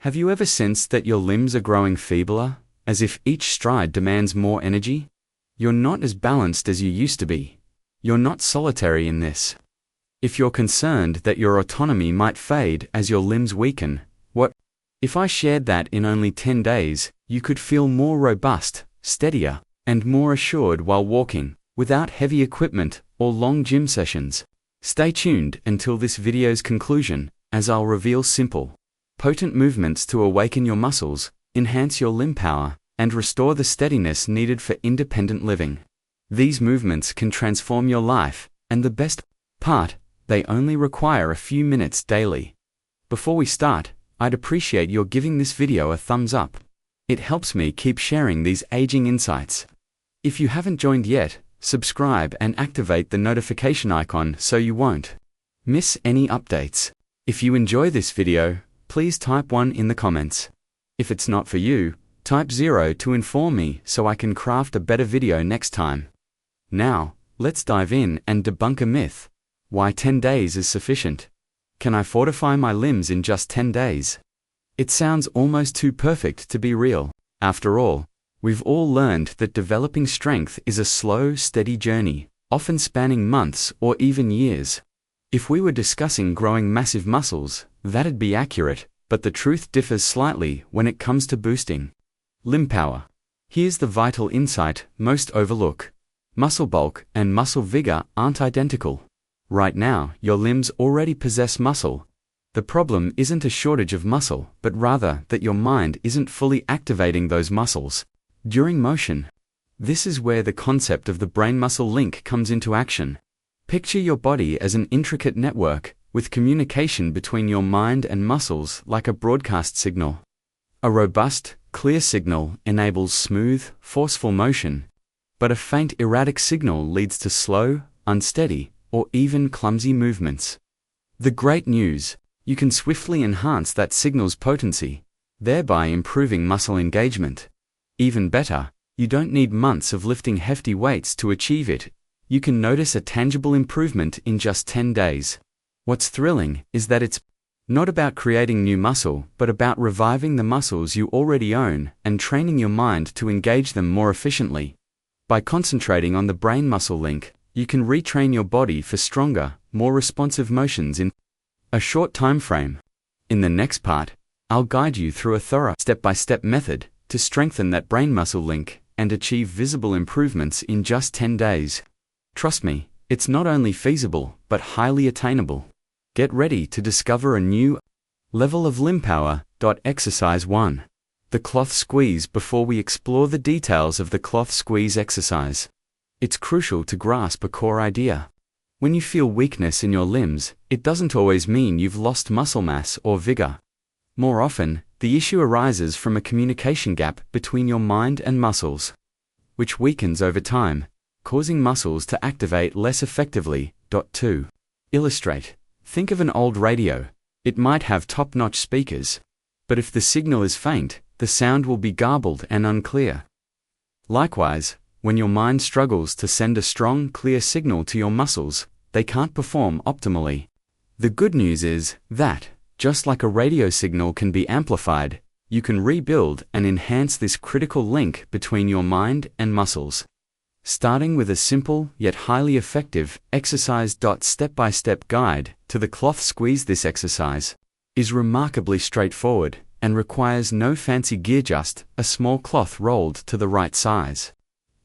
Have you ever sensed that your limbs are growing feebler, as if each stride demands more energy? You're not as balanced as you used to be. You're not solitary in this. If you're concerned that your autonomy might fade as your limbs weaken, what if I shared that in only 10 days, you could feel more robust, steadier, and more assured while walking, without heavy equipment or long gym sessions? Stay tuned until this video's conclusion, as I'll reveal simple, potent movements to awaken your muscles, enhance your limb power, and restore the steadiness needed for independent living. These movements can transform your life, and the best part, they only require a few minutes daily. Before we start, I'd appreciate your giving this video a thumbs up. It helps me keep sharing these aging insights. If you haven't joined yet, subscribe and activate the notification icon so you won't miss any updates. If you enjoy this video, please type 1 in the comments. If it's not for you, type 0 to inform me so I can craft a better video next time. Now, let's dive in and debunk a myth. Why 10 days is sufficient? Can I fortify my limbs in just 10 days? It sounds almost too perfect to be real. After all, we've all learned that developing strength is a slow, steady journey, often spanning months or even years. If we were discussing growing massive muscles, that'd be accurate, but the truth differs slightly when it comes to boosting limb power. Here's the vital insight most overlook. Muscle bulk and muscle vigor aren't identical. Right now, your limbs already possess muscle. The problem isn't a shortage of muscle, but rather that your mind isn't fully activating those muscles during motion. This is where the concept of the brain-muscle link comes into action. Picture your body as an intricate network, with communication between your mind and muscles like a broadcast signal. A robust, clear signal enables smooth, forceful motion, but a faint, erratic signal leads to slow, unsteady, or even clumsy movements. The great news: you can swiftly enhance that signal's potency, thereby improving muscle engagement. Even better, you don't need months of lifting hefty weights to achieve it. You can notice a tangible improvement in just 10 days. What's thrilling is that it's not about creating new muscle, but about reviving the muscles you already own and training your mind to engage them more efficiently. By concentrating on the brain-muscle link, you can retrain your body for stronger, more responsive motions in a short time frame. In the next part, I'll guide you through a thorough step-by-step method to strengthen that brain-muscle link and achieve visible improvements in just 10 days. Trust me, it's not only feasible, but highly attainable. Get ready to discover a new level of limb power. Exercise 1. The cloth squeeze. Before we explore the details of the cloth squeeze exercise, it's crucial to grasp a core idea. When you feel weakness in your limbs, it doesn't always mean you've lost muscle mass or vigor. More often, the issue arises from a communication gap between your mind and muscles, which weakens over time, causing muscles to activate less effectively. 2. Illustrate. Think of an old radio. It might have top-notch speakers, but if the signal is faint, the sound will be garbled and unclear. Likewise, when your mind struggles to send a strong, clear signal to your muscles, they can't perform optimally. The good news is that, just like a radio signal can be amplified, you can rebuild and enhance this critical link between your mind and muscles. Starting with a simple, yet highly effective, exercise. Step-by-step guide to the cloth squeeze. This exercise is remarkably straightforward and requires no fancy gear, just a small cloth rolled to the right size.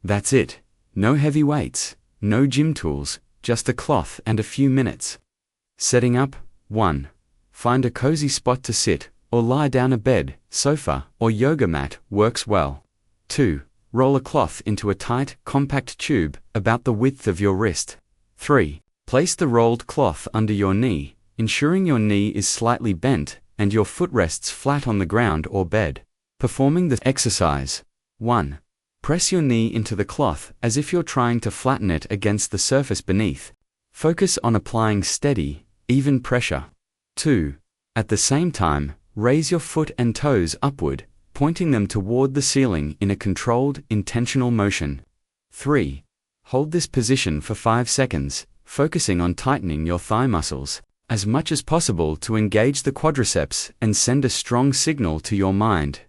That's it. No heavy weights, no gym tools, just a cloth and a few minutes. Setting up. 1. Find a cozy spot to sit, or lie down. A bed, sofa, or yoga mat works well. 2. Roll a cloth into a tight, compact tube about the width of your wrist. 3. Place the rolled cloth under your knee, ensuring your knee is slightly bent and your foot rests flat on the ground or bed. Performing the exercise. 1. Press your knee into the cloth as if you're trying to flatten it against the surface beneath. Focus on applying steady, even pressure. 2. At the same time, raise your foot and toes upward, pointing them toward the ceiling in a controlled, intentional motion. 3. Hold this position for 5 seconds, focusing on tightening your thigh muscles. as much as possible to engage the quadriceps and send a strong signal to your mind.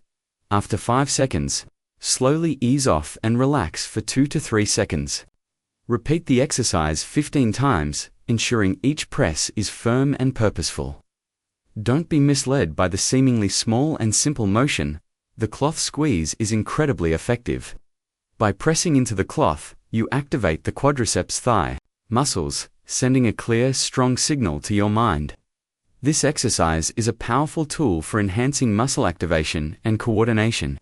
After 5 seconds, slowly ease off and relax for 2 to 3 seconds. Repeat the exercise 15 times, ensuring each press is firm and purposeful. Don't be misled by the seemingly small and simple motion. The cloth squeeze is incredibly effective. By pressing into the cloth, you activate the quadriceps thigh muscles, sending a clear, strong signal to your mind. This exercise is a powerful tool for enhancing muscle activation and coordination,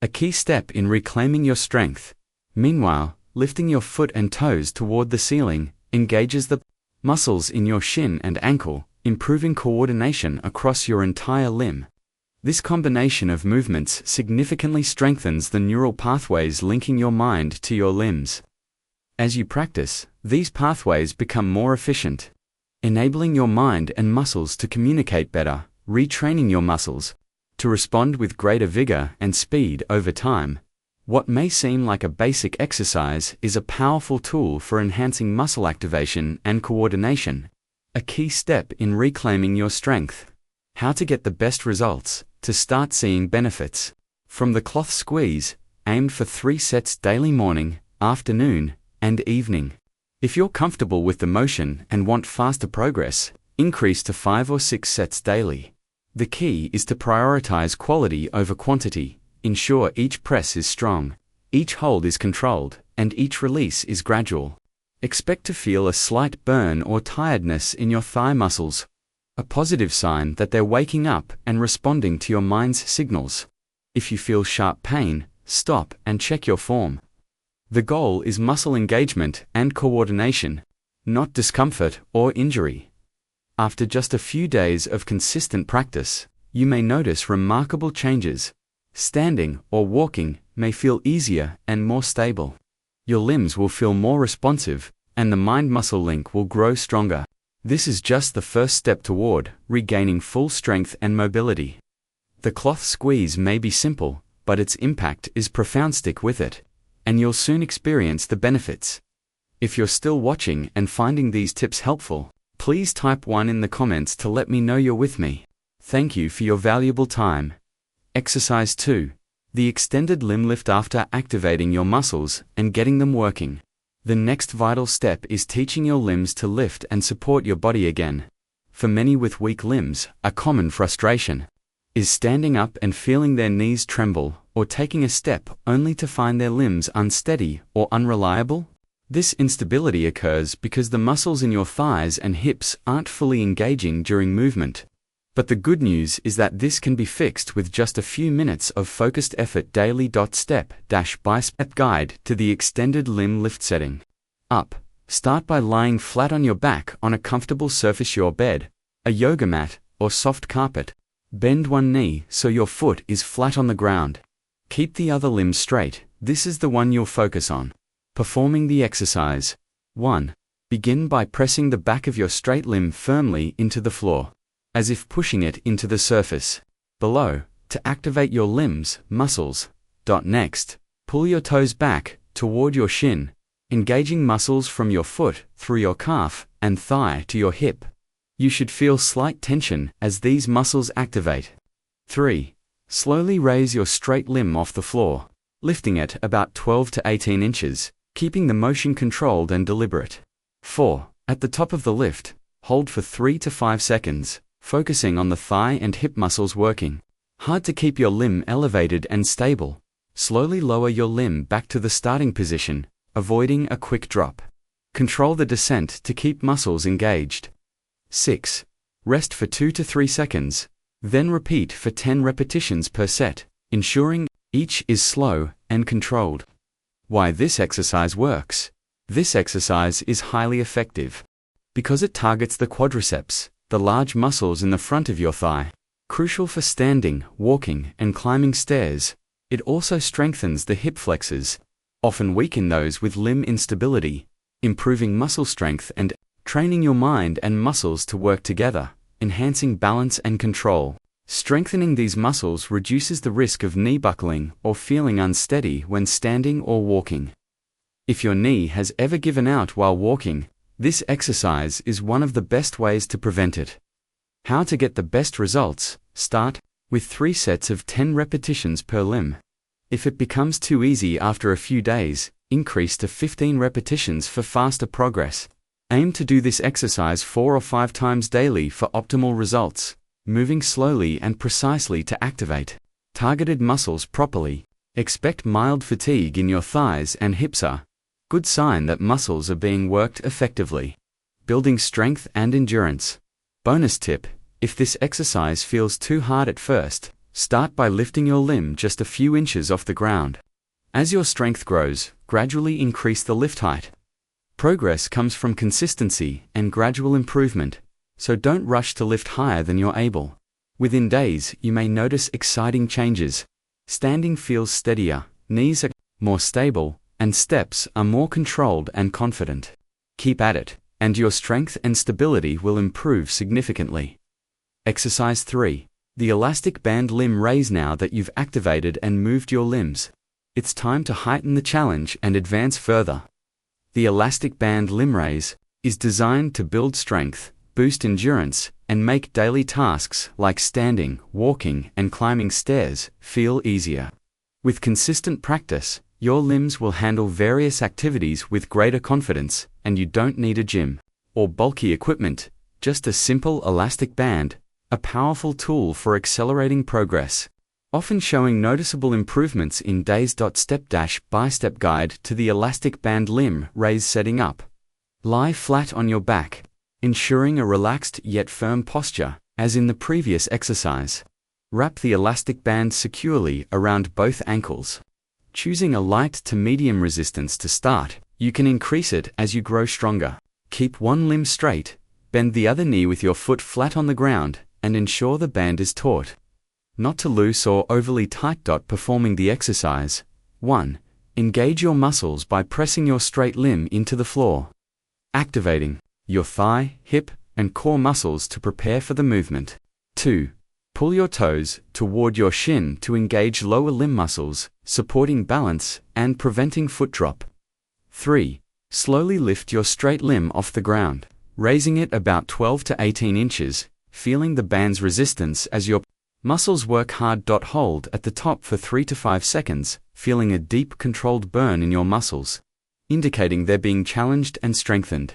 a key step in reclaiming your strength. Meanwhile, lifting your foot and toes toward the ceiling engages the muscles in your shin and ankle, improving coordination across your entire limb. This combination of movements significantly strengthens the neural pathways linking your mind to your limbs. As you practice, these pathways become more efficient, enabling your mind and muscles to communicate better, retraining your muscles to respond with greater vigor and speed over time. What may seem like a basic exercise is a powerful tool for enhancing muscle activation and coordination, a key step in reclaiming your strength. How to get the best results. To start seeing benefits from the cloth squeeze, aimed for 3 sets daily: morning, afternoon, and evening. If you're comfortable with the motion and want faster progress, increase to 5 or 6 sets daily. The key is to prioritize quality over quantity. Ensure each press is strong, each hold is controlled, and each release is gradual. Expect to feel a slight burn or tiredness in your thigh muscles, a positive sign that they're waking up and responding to your mind's signals. If you feel sharp pain, stop and check your form. The goal is muscle engagement and coordination, not discomfort or injury. After just a few days of consistent practice, you may notice remarkable changes. Standing or walking may feel easier and more stable. Your limbs will feel more responsive, and the mind-muscle link will grow stronger. This is just the first step toward regaining full strength and mobility. The cloth squeeze may be simple, but its impact is profound. Stick with it, and you'll soon experience the benefits. If you're still watching and finding these tips helpful, please type 1 in the comments to let me know you're with me. Thank you for your valuable time. Exercise 2. The extended limb lift. After activating your muscles and getting them working, the next vital step is teaching your limbs to lift and support your body again. For many with weak limbs, a common frustration is standing up and feeling their knees tremble, or taking a step only to find their limbs unsteady or unreliable. This instability occurs because the muscles in your thighs and hips aren't fully engaging during movement. But the good news is that this can be fixed with just a few minutes of focused effort daily. Step-by-step guide to the extended limb lift setting. Up. Start by lying flat on your back on a comfortable surface: your bed, a yoga mat, or soft carpet. Bend one knee so your foot is flat on the ground. Keep the other limb straight. This is the one you'll focus on. Performing the exercise. 1. Begin by pressing the back of your straight limb firmly into the floor, as if pushing it into the surface below, to activate your limbs, muscles. Next, pull your toes back toward your shin, engaging muscles from your foot through your calf and thigh to your hip. You should feel slight tension as these muscles activate. 3. Slowly raise your straight limb off the floor, lifting it about 12 to 18 inches, keeping the motion controlled and deliberate. 4. At the top of the lift, hold for 3 to 5 seconds, focusing on the thigh and hip muscles working hard to keep your limb elevated and stable. Slowly lower your limb back to the starting position, avoiding a quick drop. Control the descent to keep muscles engaged. 6. Rest for 2 to 3 seconds, then repeat for 10 repetitions per set, ensuring each is slow and controlled. Why this exercise works? This exercise is highly effective because it targets the quadriceps, the large muscles in the front of your thigh, crucial for standing, walking, and climbing stairs. It also strengthens the hip flexors, often weak in those with limb instability, improving muscle strength and training your mind and muscles to work together, enhancing balance and control. Strengthening these muscles reduces the risk of knee buckling or feeling unsteady when standing or walking. If your knee has ever given out while walking, This exercise is one of the best ways to prevent it. How to get the best results? Start with 3 sets of 10 repetitions per limb. If it becomes too easy after a few days, increase to 15 repetitions for faster progress. Aim to do this exercise 4 or 5 times daily for optimal results, moving slowly and precisely to activate targeted muscles properly. Expect mild fatigue in your thighs and hips are good sign that muscles are being worked effectively. Building strength and endurance. Bonus tip: if this exercise feels too hard at first, start by lifting your limb just a few inches off the ground. As your strength grows, gradually increase the lift height. Progress comes from consistency and gradual improvement, so don't rush to lift higher than you're able. Within days, you may notice exciting changes. Standing feels steadier, knees are more stable, and steps are more controlled and confident. Keep at it, and your strength and stability will improve significantly. Exercise 3. The elastic band limb raise. Now that you've activated and moved your limbs, it's time to heighten the challenge and advance further. The elastic band limb raise is designed to build strength, boost endurance, and make daily tasks like standing, walking, and climbing stairs feel easier. With consistent practice, your limbs will handle various activities with greater confidence, and you don't need a gym or bulky equipment, just a simple elastic band, a powerful tool for accelerating progress, often showing noticeable improvements in days. Step-by-step guide to the elastic band limb raise. Setting up. Lie flat on your back, ensuring a relaxed yet firm posture, as in the previous exercise. Wrap the elastic band securely around both ankles. Choosing a light to medium resistance to start, you can increase it as you grow stronger. Keep one limb straight, bend the other knee with your foot flat on the ground, and ensure the band is taut, not too loose or overly tight. Performing the exercise. 1. Engage your muscles by pressing your straight limb into the floor, activating your thigh, hip, and core muscles to prepare for the movement. 2. Pull your toes toward your shin to engage lower limb muscles, supporting balance and preventing foot drop. 3. Slowly lift your straight limb off the ground, raising it about 12 to 18 inches, feeling the band's resistance as your muscles work hard. Hold at the top for 3 to 5 seconds, feeling a deep controlled burn in your muscles, indicating they're being challenged and strengthened.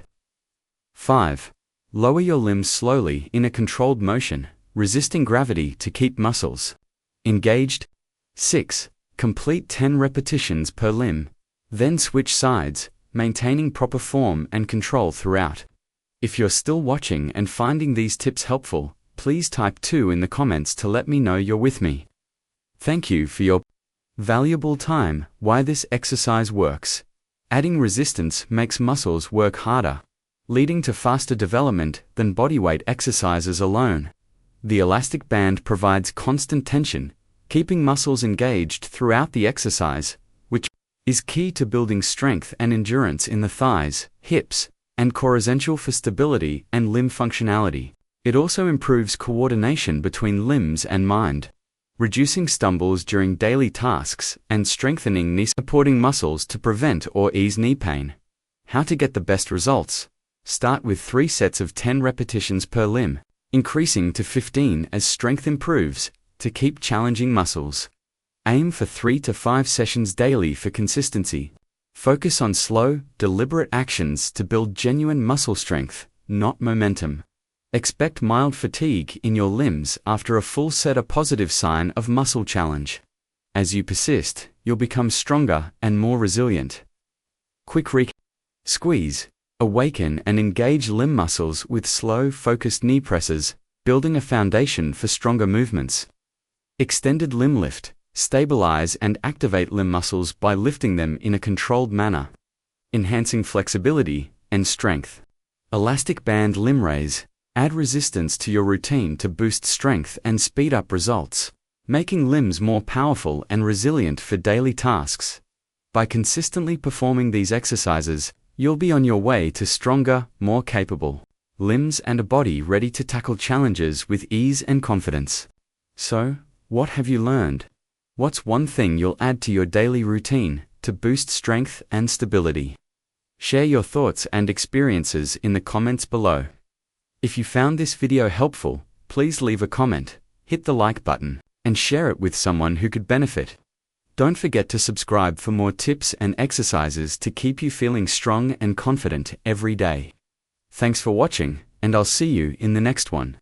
5. Lower your limbs slowly in a controlled motion, resisting gravity to keep muscles engaged. 6. Complete 10 repetitions per limb, then switch sides, maintaining proper form and control throughout. If you're still watching and finding these tips helpful, please type 2 in the comments to let me know you're with me. Thank you for your valuable time. Why this exercise works. Adding resistance makes muscles work harder, leading to faster development than bodyweight exercises alone. The elastic band provides constant tension, keeping muscles engaged throughout the exercise, which is key to building strength and endurance in the thighs, hips, and core, essential for stability and limb functionality. It also improves coordination between limbs and mind, reducing stumbles during daily tasks and strengthening knee supporting muscles to prevent or ease knee pain. How to get the best results. Start with 3 sets of 10 repetitions per limb, increasing to 15 as strength improves, to keep challenging muscles. Aim for 3 to 5 sessions daily for consistency. Focus on slow, deliberate actions to build genuine muscle strength, not momentum. Expect mild fatigue in your limbs after a full set, a positive sign of muscle challenge. As you persist, you'll become stronger and more resilient. Quick recap. Squeeze. Awaken and engage limb muscles with slow, focused knee presses, building a foundation for stronger movements. Extended limb lift. Stabilize and activate limb muscles by lifting them in a controlled manner, enhancing flexibility and strength. Elastic band limb raise. Add resistance to your routine to boost strength and speed up results, making limbs more powerful and resilient for daily tasks. By consistently performing these exercises, you'll be on your way to stronger, more capable limbs and a body ready to tackle challenges with ease and confidence. So, what have you learned? What's one thing you'll add to your daily routine to boost strength and stability? Share your thoughts and experiences in the comments below. If you found this video helpful, please leave a comment, hit the like button, and share it with someone who could benefit. Don't forget to subscribe for more tips and exercises to keep you feeling strong and confident every day. Thanks for watching, and I'll see you in the next one.